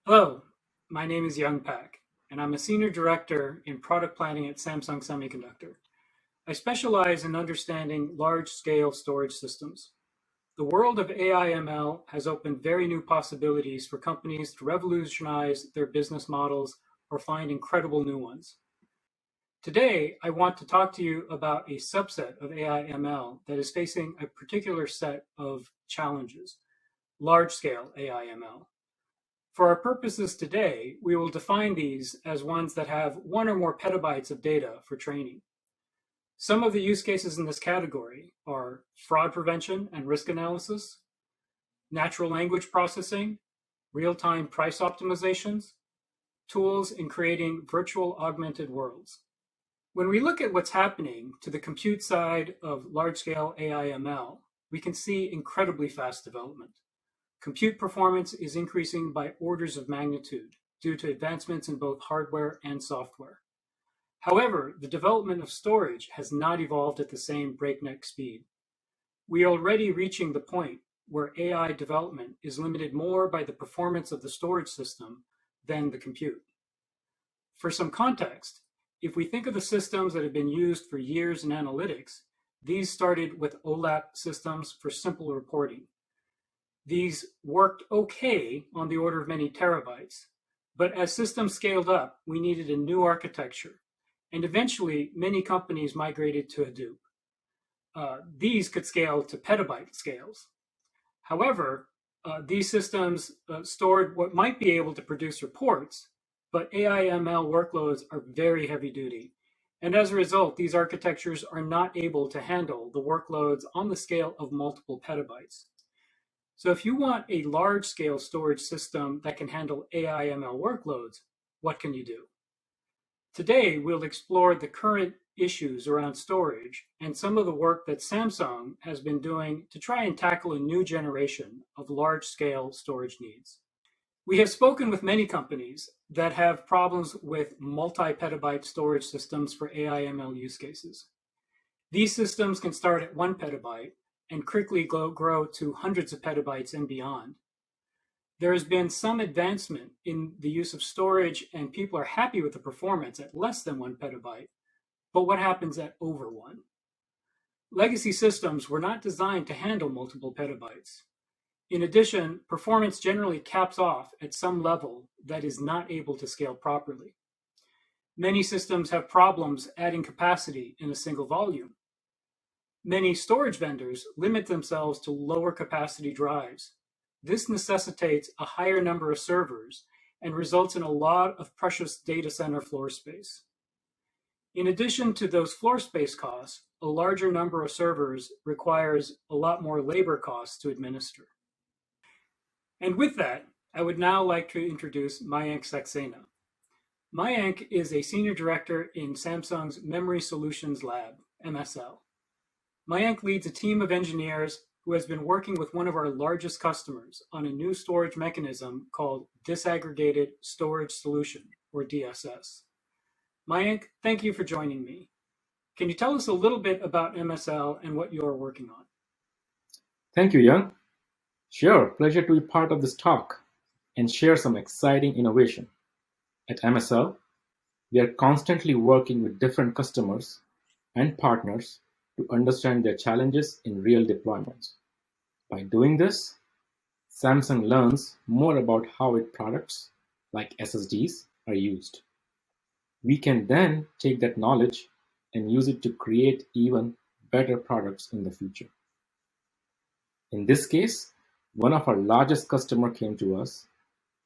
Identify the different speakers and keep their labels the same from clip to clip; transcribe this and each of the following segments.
Speaker 1: Hello, my name is Young Pak, and I'm a senior director in product planning at Samsung Semiconductor. I specialize in understanding large-scale storage systems. The world of AI/ML has opened very new possibilities for companies to revolutionize their business models or find incredible new ones. Today, I want to talk to you about a subset of AI/ML that is facing a particular set of challenges: large-scale AI/ML. For our purposes today, we will define these as ones that have one or more petabytes of data for training. Some of the use cases in this category are fraud prevention and risk analysis, natural language processing, real-time price optimizations, tools in creating virtual augmented worlds. When we look at what's happening to the compute side of large-scale AI/ML, we can see incredibly fast development. Compute performance is increasing by orders of magnitude due to advancements in both hardware and software. However, the development of storage has not evolved at the same breakneck speed. We are already reaching the point where AI development is limited more by the performance of the storage system than the compute. For some context, if we think of the systems that have been used for years in analytics, these started with OLAP systems for simple reporting. These worked okay on the order of many terabytes, but as systems scaled up, we needed a new architecture, and eventually many companies migrated to Hadoop. These could scale to petabyte scales. However, these systems stored what might be able to produce reports, but AI/ML workloads are very heavy duty. And as a result, these architectures are not able to handle the workloads on the scale of multiple petabytes. So if you want a large-scale storage system that can handle AI/ML workloads, what can you do? Today, we'll explore the current issues around storage and some of the work that Samsung has been doing to try and tackle a new generation of large-scale storage needs. We have spoken with many companies that have problems with multi-petabyte storage systems for AI/ML use cases. These systems can start at 1 petabyte and quickly grow to hundreds of petabytes and beyond. There has been some advancement in the use of storage, and people are happy with the performance at less than 1 petabyte, but what happens at over 1? Legacy systems were not designed to handle multiple petabytes. In addition, performance generally caps off at some level that is not able to scale properly. Many systems have problems adding capacity in a single volume. Many storage vendors limit themselves to lower capacity drives. This necessitates a higher number of servers and results in a lot of precious data center floor space. In addition to those floor space costs, a larger number of servers requires a lot more labor costs to administer. And with that, I would now like to introduce Mayank Saxena. Mayank is a senior director in Samsung's Memory Solutions Lab, MSL. Mayank leads a team of engineers who has been working with one of our largest customers on a new storage mechanism called Disaggregated Storage Solution, or DSS. Mayank, thank you for joining me. Can you tell us a little bit about MSL and what you're working on?
Speaker 2: Thank you, Young. Sure, pleasure to be part of this talk and share some exciting innovation. At MSL, we are constantly working with different customers and partners to understand their challenges in real deployments. By doing this, Samsung learns more about how its products, like SSDs, are used. We can then take that knowledge and use it to create even better products in the future. In this case, one of our largest customers came to us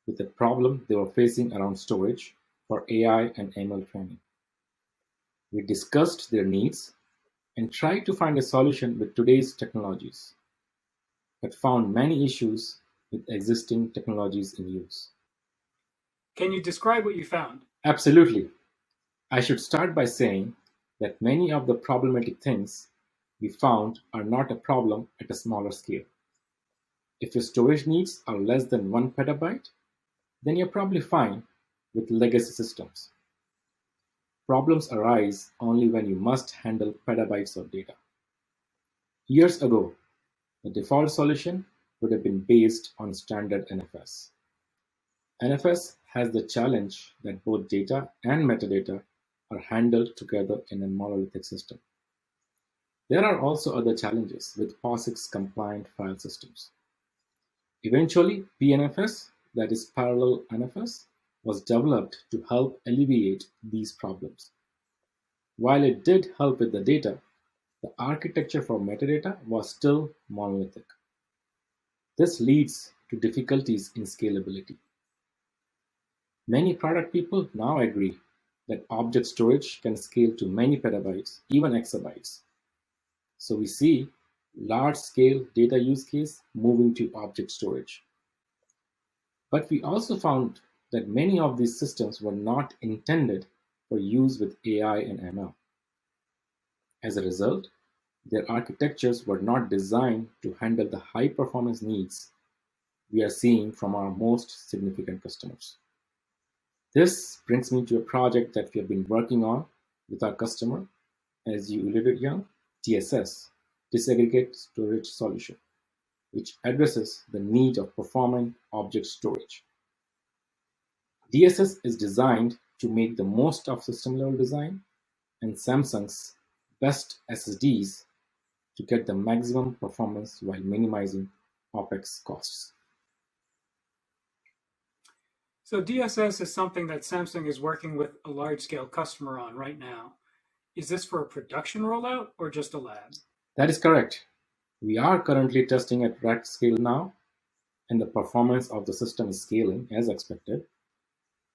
Speaker 2: with a problem they were facing around storage for AI and ML training. We discussed their needs and tried to find a solution with today's technologies, but found many issues with existing technologies in use.
Speaker 1: Can you describe what you found?
Speaker 2: Absolutely. I should start by saying that many of the problematic things we found are not a problem at a smaller scale. If your storage needs are less than 1 petabyte, then you're probably fine with legacy systems. Problems arise only when you must handle petabytes of data. Years ago, the default solution would have been based on standard NFS. NFS has the challenge that both data and metadata are handled together in a monolithic system. There are also other challenges with POSIX-compliant file systems. Eventually, PNFS, that is parallel NFS, was developed to help alleviate these problems. While it did help with the data, the architecture for metadata was still monolithic. This leads to difficulties in scalability. Many product people now agree that object storage can scale to many petabytes, even exabytes. So we see large-scale data use case moving to object storage. But we also found that many of these systems were not intended for use with AI and ML. As a result, their architectures were not designed to handle the high-performance needs we are seeing from our most significant customers. This brings me to a project that we have been working on with our customer, as you alluded, Young, DSS, Disaggregate Storage Solution, which addresses the need of performant object storage. DSS is designed to make the most of system-level design and Samsung's best SSDs to get the maximum performance while minimizing OpEx costs.
Speaker 1: So DSS is something that Samsung is working with a large-scale customer on right now. Is this for a production rollout or just a lab?
Speaker 2: That is correct. We are currently testing at rack scale now, and the performance of the system is scaling as expected.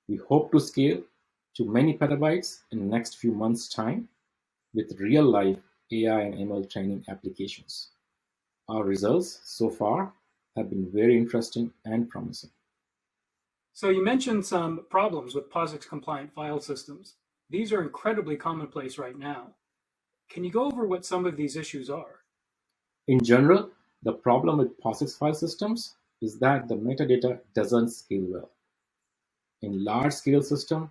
Speaker 2: We hope to scale to many petabytes in the next few months' time with real-life AI and ML training applications. Our results so far have been very interesting and promising.
Speaker 1: So you mentioned some problems with POSIX-compliant file systems. These are incredibly commonplace right now. Can you go over what some of these issues are?
Speaker 2: In general, the problem with POSIX file systems is that the metadata doesn't scale well. In large-scale systems,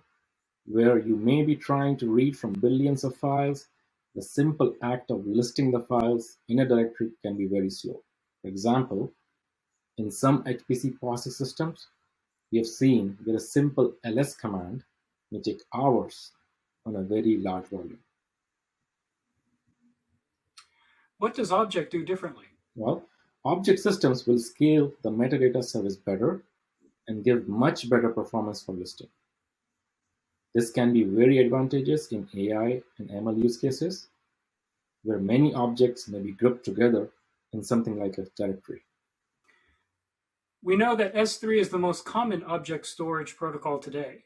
Speaker 2: where you may be trying to read from billions of files, the simple act of listing the files in a directory can be very slow. For example, in some HPC POSIX systems, we have seen that a simple ls command may take hours on a very large volume.
Speaker 1: What does Object do differently?
Speaker 2: Well, object systems will scale the metadata service better and give much better performance for listing. This can be very advantageous in AI and ML use cases, where many objects may be grouped together in something like a directory.
Speaker 1: We know that S3 is the most common object storage protocol today,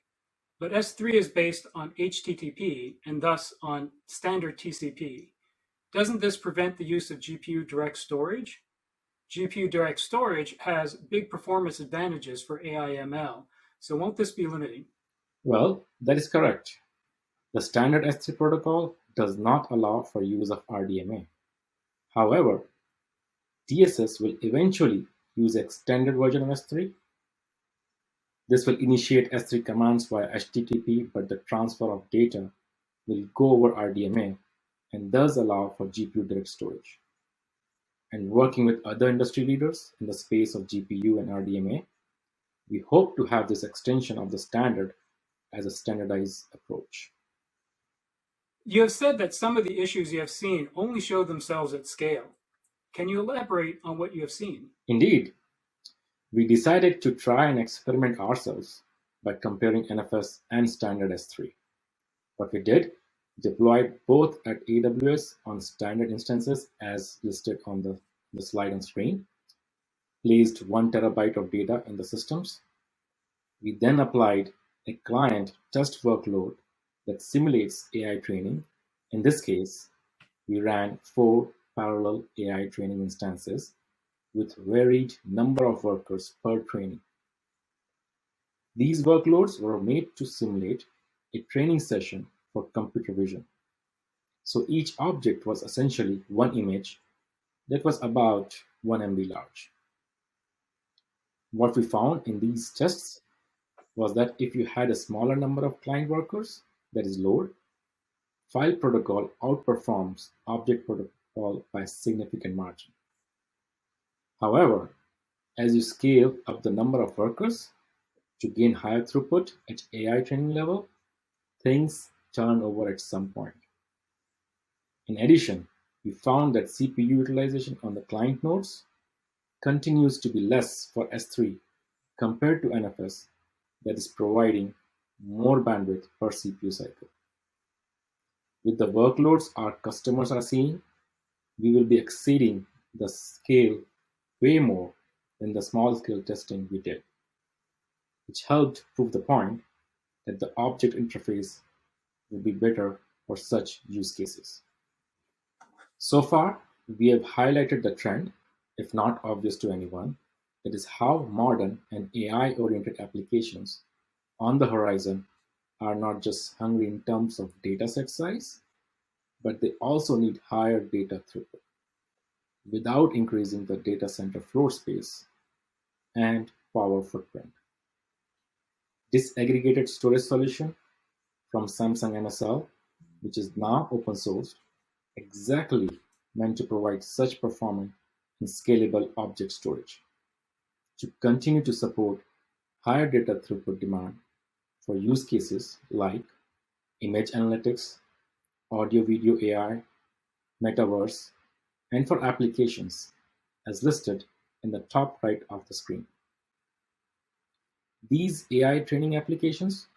Speaker 1: but S3 is based on HTTP and thus on standard TCP. Doesn't this prevent the use of GPU direct storage? GPU direct storage has big performance advantages for AI ML, so won't this be limiting?
Speaker 2: Well, that is correct. The standard S3 protocol does not allow for use of RDMA. However, DSS will eventually use extended version of S3. This will initiate S3 commands via HTTP, but the transfer of data will go over RDMA and does allow for GPU direct storage. And working with other industry leaders in the space of GPU and RDMA, we hope to have this extension of the standard as a standardized approach.
Speaker 1: You have said that some of the issues you have seen only show themselves at scale. Can you elaborate on what you have seen?
Speaker 2: Indeed, we decided to try and experiment ourselves by comparing NFS and standard S3. What we did, deployed both at AWS on standard instances as listed on the slide on screen, placed 1 terabyte of data in the systems. We then applied a client test workload that simulates AI training. In this case, we ran 4 parallel AI training instances with varied number of workers per training. These workloads were made to simulate a training session for computer vision. So each object was essentially one image that was about 1 MB large. What we found in these tests was that if you had a smaller number of client workers, that is load, file protocol outperforms object protocol by a significant margin. However, as you scale up the number of workers, To gain higher throughput at AI training level, things turn over at some point. In addition, we found that CPU utilization on the client nodes continues to be less for S3 compared to NFS that is providing more bandwidth per CPU cycle. With the workloads our customers are seeing, we will be exceeding the scale way more than the small scale testing we did, which helped prove the point that the object interface will be better for such use cases. So far, we have highlighted the trend, if not obvious to anyone, that is how modern and AI-oriented applications on the horizon are not just hungry in terms of dataset size, but they also need higher data throughput without increasing the data center floor space and power footprint. Disaggregated storage solution from Samsung MSL, which is now open sourced, exactly meant to provide such performant and scalable object storage to continue to support higher data throughput demand for use cases like image analytics, audio-video AI, metaverse, and for applications as listed in the top right of the screen. These AI training applications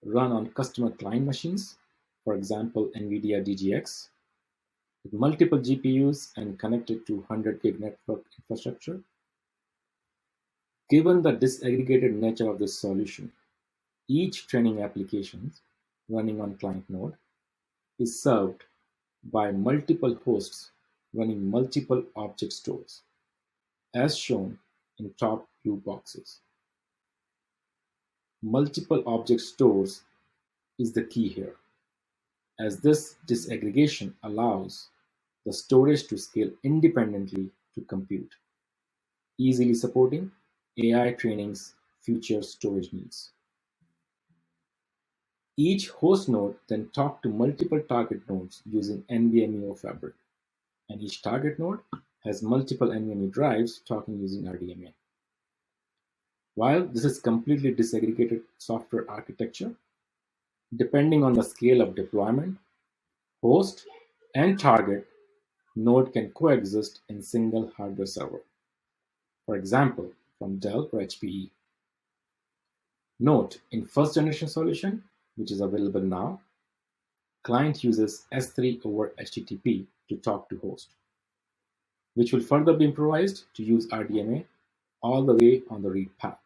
Speaker 2: run on customer client machines, for example NVIDIA DGX, with multiple GPUs and connected to 100 gig network infrastructure. Given the disaggregated nature of this solution, each training application running on client node is served by multiple hosts running multiple object stores, as shown in top blue boxes. Multiple object stores is the key here, as this disaggregation allows the storage to scale independently to compute, easily supporting AI training's future storage needs. Each host node then talks to multiple target nodes using NVMe Fabric, and each target node has multiple NVMe drives talking using RDMA. While this is completely disaggregated software architecture, depending on the scale of deployment, host and target node can coexist in single hardware server, for example, from Dell or HPE. Note, in first generation solution, which is available now, client uses S3 over HTTP to talk to host, which will further be improvised to use RDMA all the way on the read path.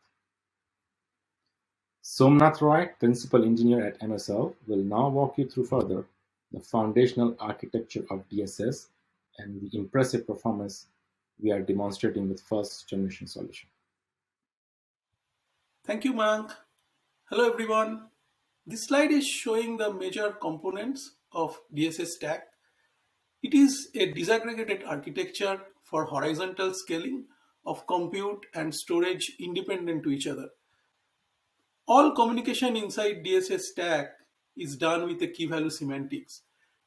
Speaker 2: Somnath Roy, Principal Engineer at MSL, will now walk you through further the foundational architecture of DSS and the impressive performance we are demonstrating with first generation solution.
Speaker 3: Thank you, Mayank. Hello, everyone. This slide is showing the major components of DSS stack. It is a disaggregated architecture for horizontal scaling of compute and storage independent to each other. All communication inside DSS stack is done with the key value semantics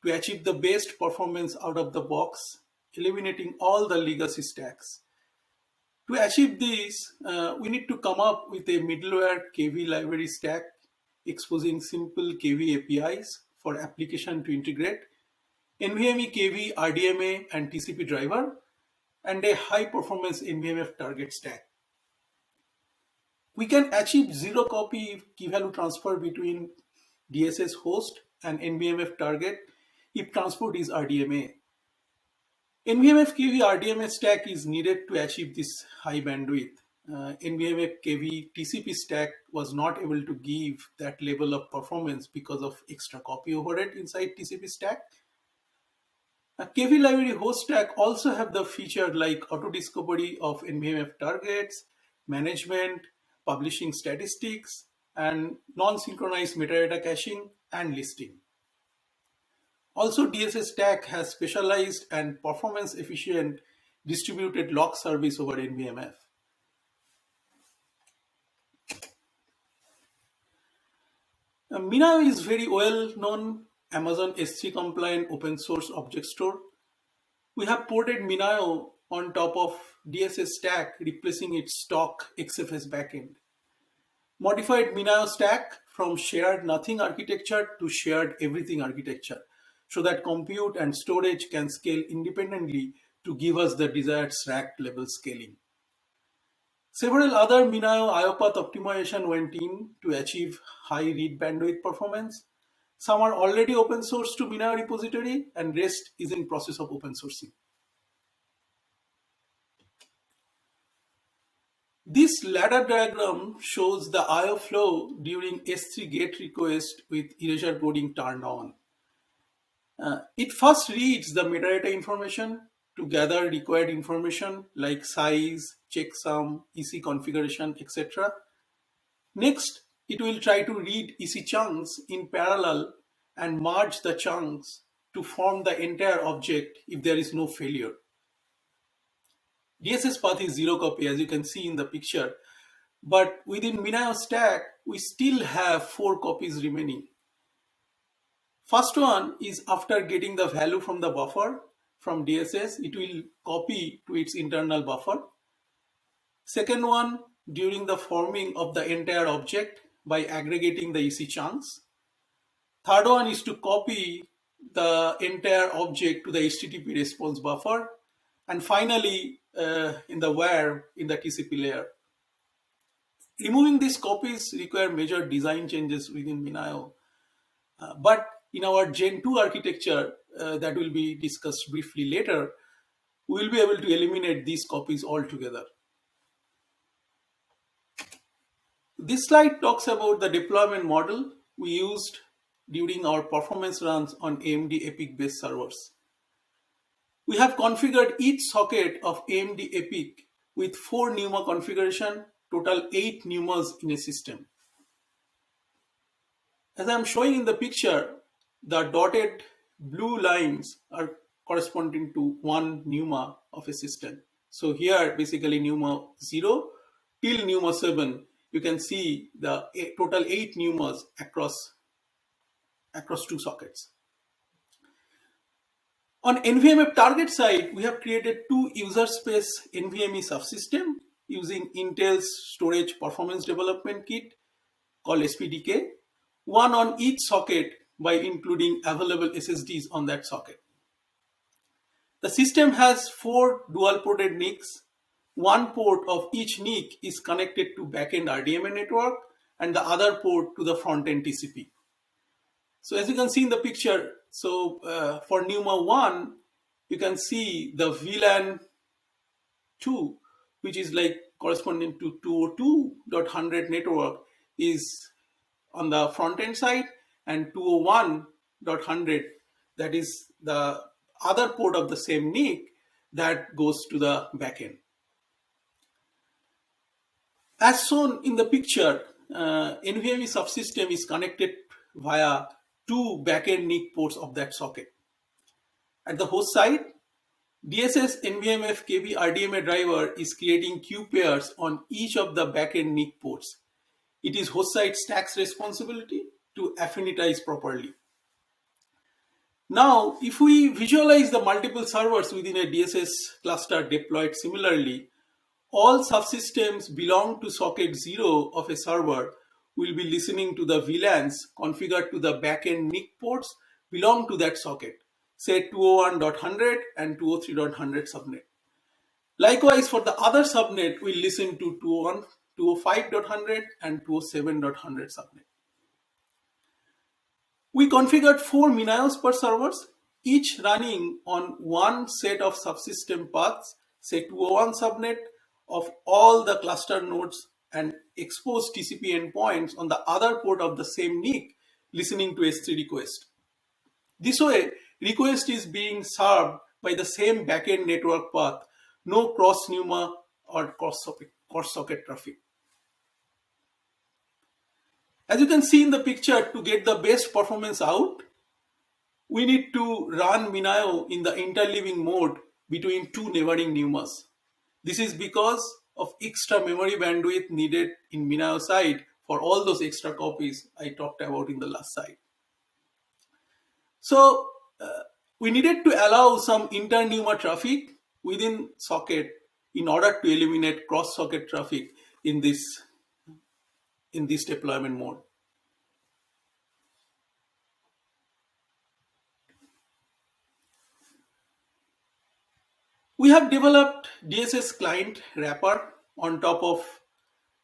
Speaker 3: to achieve the best performance out of the box, eliminating all the legacy stacks. To achieve this, we need to come up with a middleware KV library stack exposing simple KV APIs for application to integrate, NVMe KV RDMA and TCP driver, and a high performance NVMe target stack. We can achieve zero copy key value transfer between DSS host and NVMe target if transport is RDMA. NVMe KV RDMA stack is needed to achieve this high bandwidth. NVMe KV TCP stack was not able to give that level of performance because of extra copy overhead inside TCP stack. KV library host stack also have the feature like auto discovery of NVMe targets, management, publishing statistics, and non-synchronized metadata caching and listing. Also, DSS stack has specialized and performance efficient distributed log service over NVMe. Minayo is very well known Amazon S3 compliant open source object store. We have ported Minayo on top of DSS stack, replacing its stock XFS backend. modified MinIO stack from shared nothing architecture to shared everything architecture, so that compute and storage can scale independently to give us the desired stack level scaling. Several other MinIO IO path optimization went in to achieve high read bandwidth performance. Some are already open source to MinIO repository, and rest is in process of open sourcing. This ladder diagram shows the IO flow during S3 GET request with erasure coding turned on. It first reads the metadata information to gather required information like size, checksum, EC configuration, etc. Next, it will try to read EC chunks in parallel and merge the chunks to form the entire object if there is no failure. DSS path is 0 copy, as you can see in the picture, but within MinIO stack, we still have 4 copies remaining. First one is after getting the value from the buffer from DSS, it will copy to its internal buffer. Second one, during the forming of the entire object by aggregating the EC chunks. Third one is to copy the entire object to the HTTP response buffer. And finally, in the where in the TCP layer. Removing these copies require major design changes within MinIO. But in our Gen 2 architecture that will be discussed briefly later, we will be able to eliminate these copies altogether. This slide talks about the deployment model we used during our performance runs on AMD EPYC based servers. We have configured each socket of AMD EPYC with 4 NUMA configuration, total 8 NUMAs in a system. As I am showing in the picture, the dotted blue lines are corresponding to 1 NUMA of a system. So here basically NUMA 0 till NUMA 7, you can see the total 8 NUMAs across 2 sockets. On NVMe target side, we have created 2 user space NVMe subsystem using Intel's Storage Performance Development Kit called SPDK, one on each socket by including available SSDs on that socket. The system has 4 dual-ported NICs. One port of each NIC is connected to backend RDMA network and the other port to the front-end TCP. So as you can see in the picture, for NUMA 1, you can see the VLAN 2, which is like corresponding to 202.100 network, is on the front end side, and 201.100, that is the other port of the same NIC that goes to the backend. As shown in the picture, NVMe subsystem is connected via 2 backend NIC ports of that socket. At the host side, DSS NVMe KB RDMA driver is creating queue pairs on each of the backend NIC ports. It is host side stack's responsibility to affinitize properly. Now, if we visualize the multiple servers within a DSS cluster deployed similarly, all subsystems belong to socket 0 of a server will be listening to the VLANs configured to the backend NIC ports belong to that socket, say 201.100 and 203.100 subnet. Likewise, for the other subnet, we listen to 205.100 and 207.100 subnet. We configured 4 MinIOs per servers, each running on one set of subsystem paths, say 201 subnet, of all the cluster nodes, and expose TCP endpoints on the other port of the same NIC listening to S3 request. This way, request is being served by the same backend network path, no cross NUMA or cross socket traffic. As you can see in the picture, to get the best performance out, we need to run MinIO in the interleaving mode between 2 neighboring NUMAs. This is because of extra memory bandwidth needed in MinIO side for all those extra copies I talked about in the last slide. So we needed to allow some inter-NUMA traffic within socket in order to eliminate cross-socket traffic in this in this deployment mode. We have developed DSS client wrapper on top of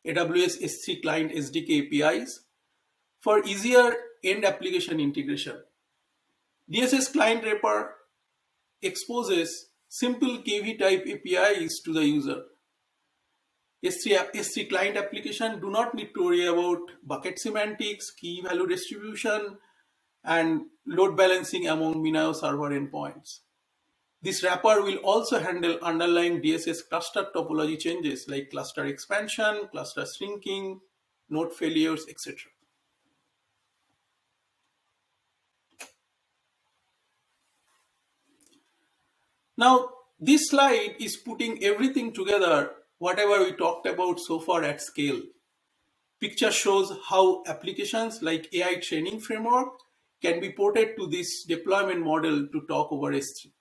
Speaker 3: AWS S3 client SDK APIs for easier end application integration. DSS client wrapper exposes simple KV type APIs to the user. S3 client application do not need to worry about bucket semantics, key value distribution, and load balancing among Minio server endpoints. This wrapper will also handle underlying DSS cluster topology changes like cluster expansion, cluster shrinking, node failures, etc. Now, this slide is putting everything together, whatever we talked about so far at scale. Picture shows how applications like AI training framework can be ported to this deployment model to talk over S3.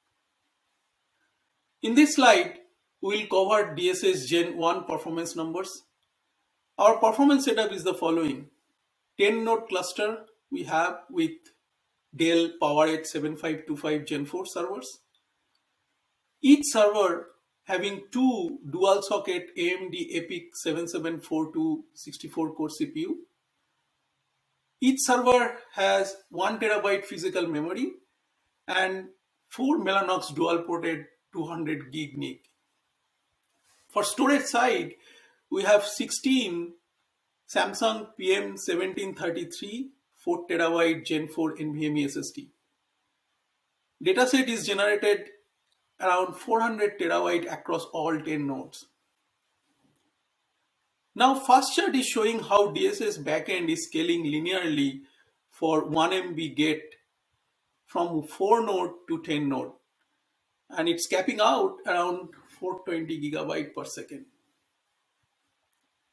Speaker 3: In this slide, we will cover DSS Gen 1 performance numbers. Our performance setup is the following. 10 node cluster we have with Dell PowerEdge 7525 Gen 4 servers. Each server having two dual socket AMD EPYC 7742 64-core CPU. Each server has 1 terabyte physical memory and 4 Mellanox dual ported 200 gig NIC. For storage side, we have 16 Samsung PM1733 4 terabyte Gen 4 NVMe SSD. Dataset is generated around 400 terabyte across all 10 nodes. Now, first chart is showing how DSS backend is scaling linearly for 1 MB get from 4 node to 10 node, and it's capping out around 420 gigabyte per second.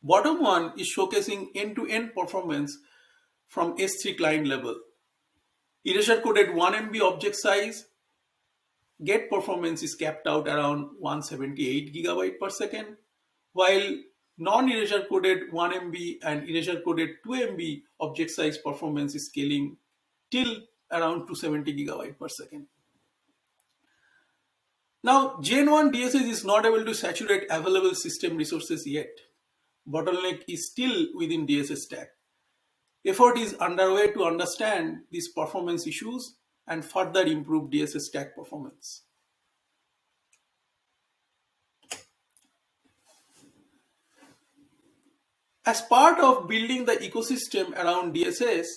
Speaker 3: Bottom one is showcasing end-to-end performance from S3 client level. Erasure coded 1 MB object size, get performance is capped out around 178 gigabyte per second, while non-erasure coded 1 MB and erasure coded 2 MB object size performance is scaling till around 270 gigabyte per second. Now, Gen 1 DSS is not able to saturate available system resources yet. Bottleneck is still within DSS stack. Effort is underway to understand these performance issues and further improve DSS stack performance. As part of building the ecosystem around DSS,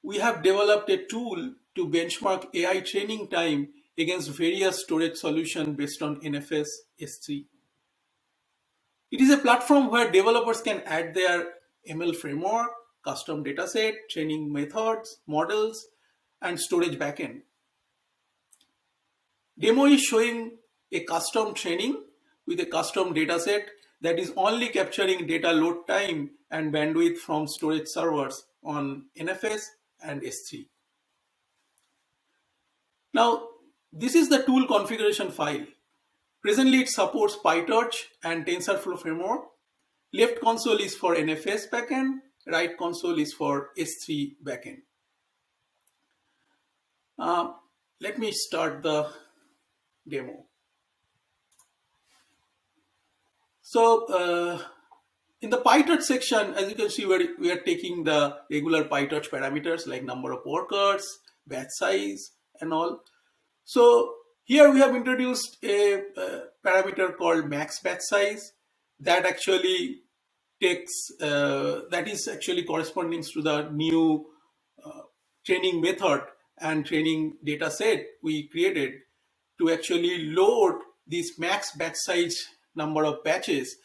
Speaker 3: we have developed a tool to benchmark AI training time against various storage solutions based on NFS S3. It is a platform where developers can add their ML framework, custom dataset, training methods, models, and storage backend. Demo is showing a custom training with a custom dataset that is only capturing data load time and bandwidth from storage servers on NFS and S3. Now, this is the tool configuration file. Presently, it supports PyTorch and TensorFlow framework. Left console is for NFS backend, right console is for S3 backend. Let me start the demo. So, in the PyTorch section, as you can see, we are taking the regular PyTorch parameters like number of workers, batch size, and all. So here we have introduced a parameter called max batch size that actually takes that is actually corresponding to the new training method and training data set we created to actually load this max batch size number of batches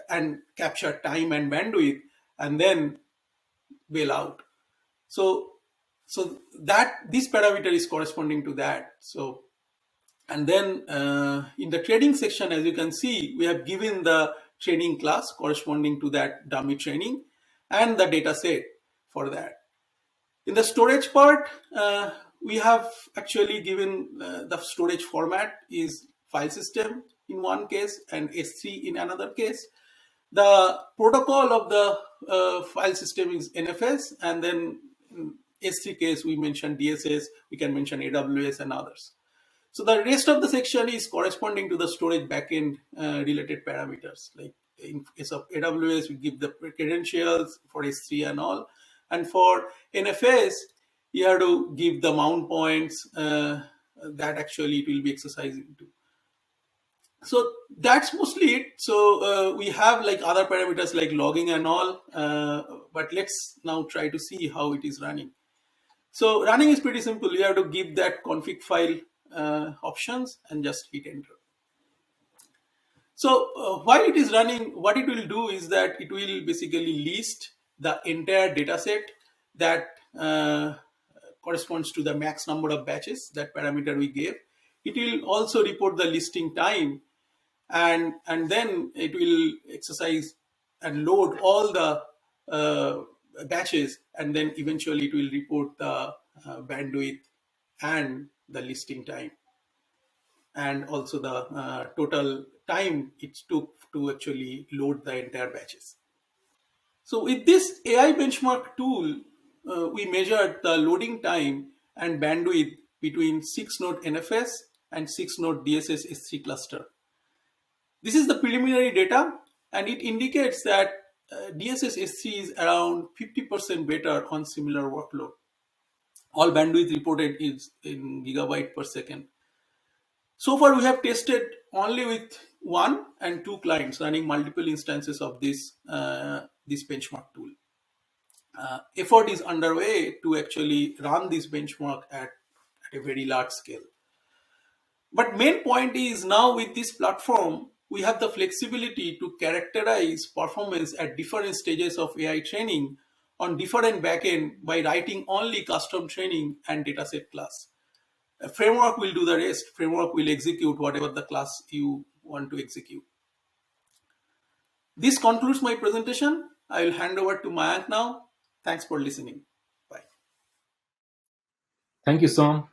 Speaker 3: and capture time and bandwidth and then bail out. So that this parameter is corresponding to that. So, and then in the training section, as you can see, we have given the training class corresponding to that dummy training and the data set for that. In the storage part, we have actually given the storage format is file system in one case and S3 in another case. The protocol of the file system is NFS, and then in S3 case we mentioned DSS, we can mention AWS and others. So the rest of the section is corresponding to the storage backend related parameters. Like in case of AWS, we give the credentials for S3 and all. And for NFS, you have to give the mount points that actually it will be exercising to. So that's mostly it. So we have like other parameters like logging and all, but let's now try to see how it is running. So running is pretty simple. You have to give that config file options and just hit enter. So while it is running, what it will do is that it will basically list the entire data set that corresponds to the max number of batches, that parameter we gave. It will also report the listing time, and then it will exercise and load all the batches, and then eventually it will report the bandwidth and the listing time, and also the total time it took to actually load the entire batches. So with this AI benchmark tool, we measured the loading time and bandwidth between 6-node NFS and 6-node DSS S3 cluster. This is the preliminary data, and it indicates that DSS S3 is around 50% better on similar workload. All bandwidth reported is in gigabyte per second. So far, we have tested only with 1 and 2 clients running multiple instances of this benchmark tool. Effort is underway to actually run this benchmark at a very large scale. But main point is, now with this platform, we have the flexibility to characterize performance at different stages of AI training on different backend by writing only custom training and dataset class. A framework will do the rest. Framework will execute whatever the class you want to execute. This concludes my presentation. I will hand over to Mayank now. Thanks for listening. Bye.
Speaker 2: Thank you, Som,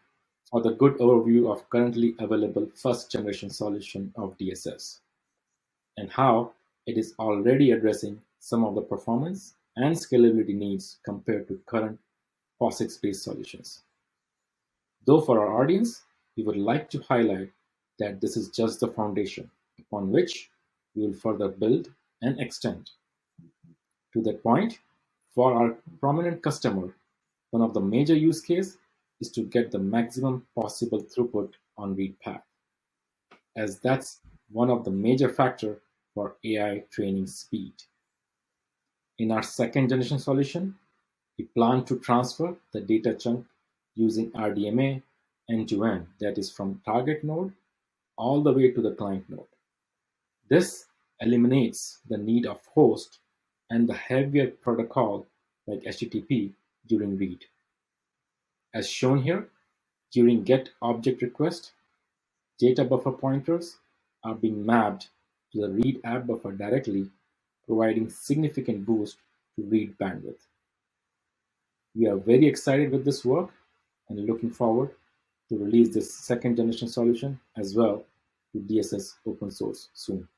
Speaker 2: for the good overview of currently available first generation solution of DSS and how it is already addressing some of the performance and scalability needs compared to current POSIX-based solutions. Though for our audience, we would like to highlight that this is just the foundation upon which we will further build and extend. To that point, for our prominent customer, one of the major use cases is to get the maximum possible throughput on read path, as that's one of the major factors for AI training speed. In our second generation solution, we plan to transfer the data chunk using RDMA end-to-end, that is from target node all the way to the client node. This eliminates the need of host and the heavier protocol like HTTP during read. As shown here, during GET object request, data buffer pointers are being mapped to the read app buffer directly, providing significant boost to read bandwidth. We are very excited with this work and looking forward to release this second generation solution as well to DSS open source soon.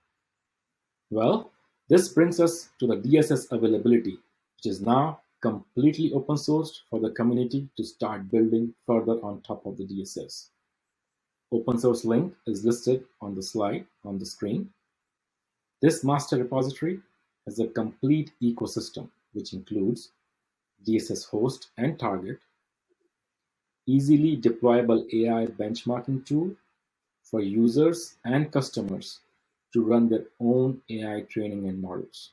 Speaker 2: Well, this brings us to the DSS availability, which is now completely open sourced for the community to start building further on top of the DSS. Open source link is listed on the slide on the screen. This master repository has a complete ecosystem, which includes DSS host and target, easily deployable AI benchmarking tool for users and customers to run their own AI training and models.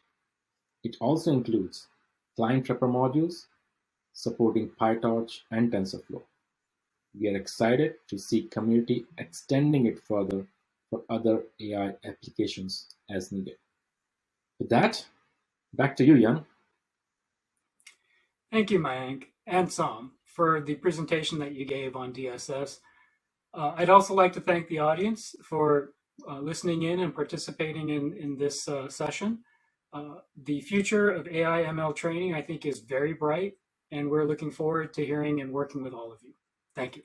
Speaker 2: It also includes client wrapper modules supporting PyTorch and TensorFlow. We are excited to see community extending it further for other AI applications as needed. With that, back to you, Young.
Speaker 1: Thank you, Mayank and Som, for the presentation that you gave on DSS. I'd also like to thank the audience for listening in and participating in this session. The future of AI ML training, I think, is very bright, and we're looking forward to hearing and working with all of you. Thank you.